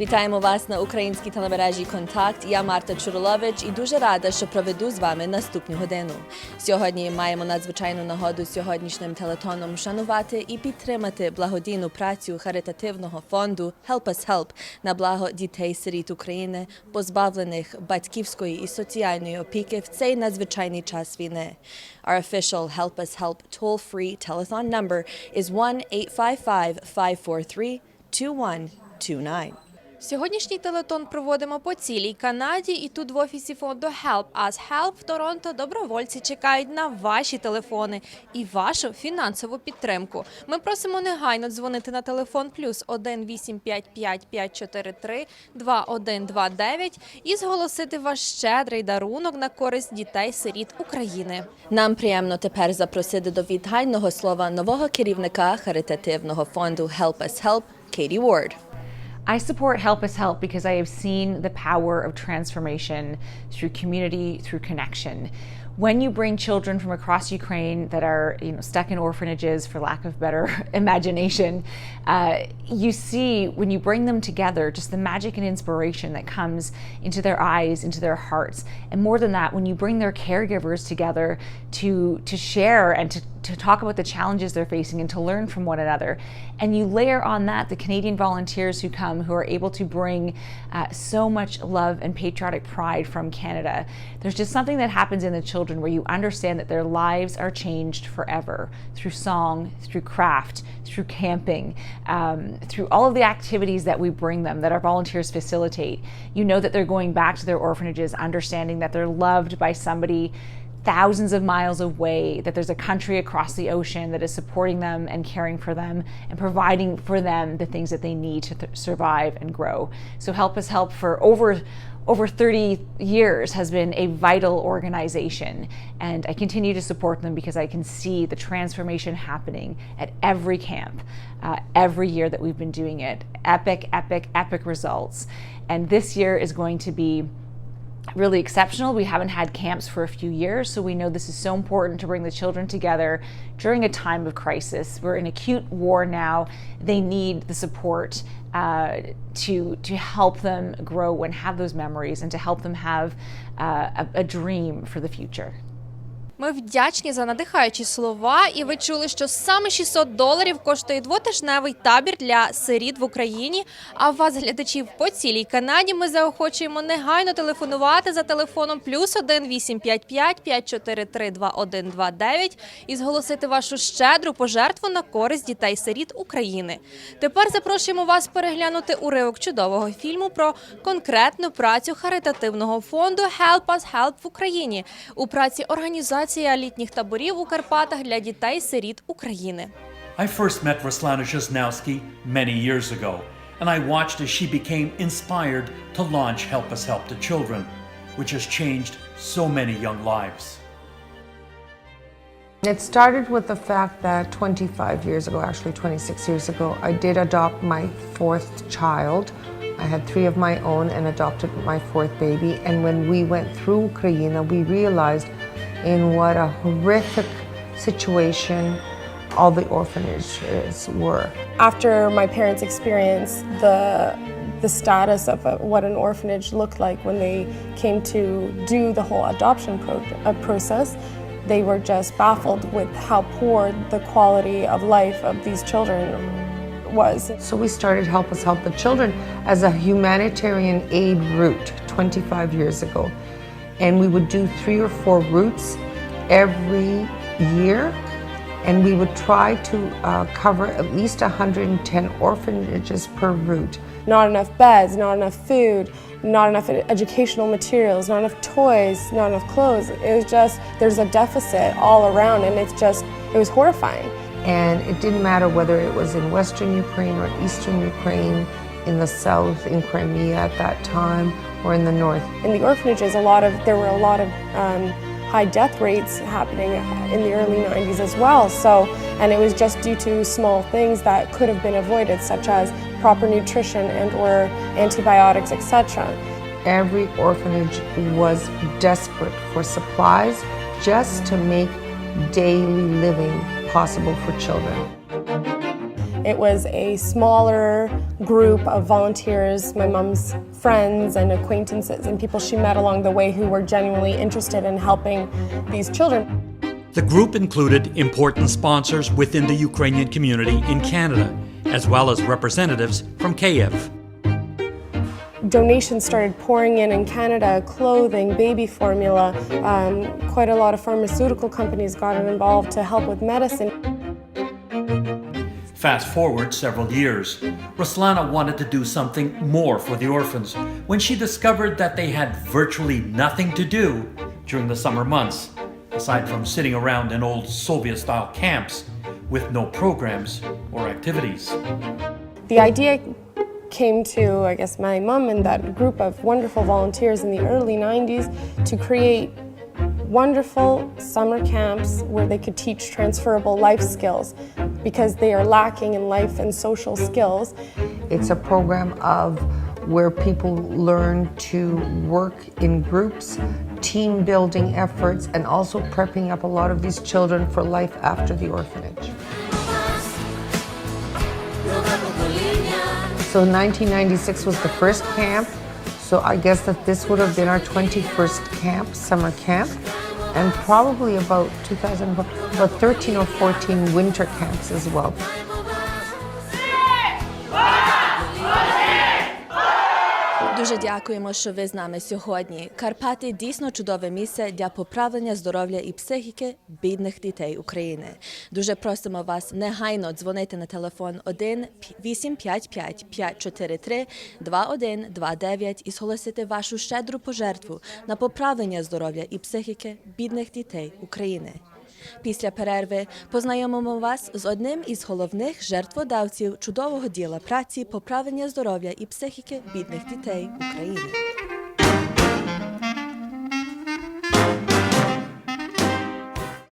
Вітаємо вас на українській телемережі «Контакт». Я Марта Чурулович і дуже рада, що проведу з вами наступну годину. Сьогодні маємо надзвичайну нагоду сьогоднішнім телетоном вшанувати і підтримати благодійну працю харитативного фонду Us Help на благо дітей-сиріт України, позбавлених батьківської і соціальної опіки в цей надзвичайний час війни. Our official Us Help toll-free telethon number is 1-855-543-2129. Сьогоднішній телетон проводимо по цілій Канаді, і тут в офісі фонду Us Help в Торонто добровольці чекають на ваші телефони і вашу фінансову підтримку. Ми просимо негайно дзвонити на телефон +1 855 543 2129 і зголосити ваш щедрий дарунок на користь дітей-сиріт України. Нам приємно тепер запросити до вітального слова нового керівника харитативного фонду Us Help Kadie Ward. I support Us Help because I have seen the power of transformation through community, through connection. When you bring children from across Ukraine that are, stuck in orphanages, for lack of better imagination, you see when you bring them together just the magic and inspiration that comes into their eyes, into their hearts. And more than that, when you bring their caregivers together to share and to talk about the challenges they're facing and to learn from one another. And you layer on that the Canadian volunteers who come, who are able to bring so much love and patriotic pride from Canada. There's just something that happens in the children where you understand that their lives are changed forever through song, through craft, through camping, through all of the activities that we bring them, that our volunteers facilitate. You know that they're going back to their orphanages, understanding that they're loved by somebody thousands of miles away, that there's a country across the ocean that is supporting them and caring for them and providing for them the things that they need to survive and grow. So Us Help for over 30 years has been a vital organization, and I continue to support them because I can see the transformation happening at every camp, every year that we've been doing it. Epic results. And this year is going to be really exceptional. We haven't had camps for a few years, so we know this is so important to bring the children together during a time of crisis. We're in acute war now. They need the support to help them grow and have those memories and to help them have a dream for the future. Ми вдячні за надихаючі слова, і ви чули, що саме $600 коштує двотижневий табір для сиріт в Україні, а вас, глядачів по цілій Канаді, ми заохочуємо негайно телефонувати за телефоном +1 855 543 2129 і зголосити вашу щедру пожертву на користь дітей-сиріт України. Тепер запрошуємо вас переглянути уривок чудового фільму про конкретну працю харитативного фонду Us Help в Україні у праці організації літніх таборів у Карпатах для дітей-сиріт України. I first met Ruslana Zhesnowski many years ago, and I watched as she became inspired to launch Us Help to Children, which has changed so many young lives. It started with the fact that 25 years ago, actually 26 years ago, I did adopt my fourth child. I had 3 of my own and adopted my 4th baby. And when we went through Ukraine, we realized in what a horrific situation all the orphanages were. After my parents experienced the status of what an orphanage looked like when they came to do the whole adoption process, they were just baffled with how poor the quality of life of these children was. So we started Us Help the Children as a humanitarian aid route 25 years ago. And we would do 3 or 4 routes every year, and we would try to cover at least 110 orphanages per route. Not enough beds, not enough food, not enough educational materials, not enough toys, not enough clothes. It was just, there's a deficit all around, and it was horrifying. And it didn't matter whether it was in Western Ukraine or Eastern Ukraine, in the south, in Crimea at that time, or in the north. In the orphanages, there were a lot of high death rates happening in the early 90s as well. And it was just due to small things that could have been avoided, such as proper nutrition and/or antibiotics, etc. Every orphanage was desperate for supplies just to make daily living possible for children. It was a smaller group of volunteers, my mom's friends and acquaintances and people she met along the way who were genuinely interested in helping these children. The group included important sponsors within the Ukrainian community in Canada, as well as representatives from Kyiv. Donations started pouring in Canada, clothing, baby formula. Quite a lot of pharmaceutical companies got involved to help with medicine. Fast forward several years, Ruslana wanted to do something more for the orphans when she discovered that they had virtually nothing to do during the summer months, aside from sitting around in old Soviet-style camps with no programs or activities. The idea came to, I guess, my mom and that group of wonderful volunteers in the early 90s to create wonderful summer camps where they could teach transferable life skills because they are lacking in life and social skills. It's a program of where people learn to work in groups, team building efforts, and also prepping up a lot of these children for life after the orphanage. So 1996 was the first camp, so I guess that this would have been our 21st camp, summer camp, and probably about 13 or 14 winter camps as well. Дуже дякуємо, що ви з нами сьогодні. Карпати – дійсно чудове місце для поправлення здоров'я і психіки бідних дітей України. Дуже просимо вас негайно дзвонити на телефон 1-855-543-2129 і зголосити вашу щедру пожертву на поправлення здоров'я і психіки бідних дітей України. Після перерви познайомимо вас з одним із головних жертводавців чудового діла праці поправлення здоров'я і психіки бідних дітей України.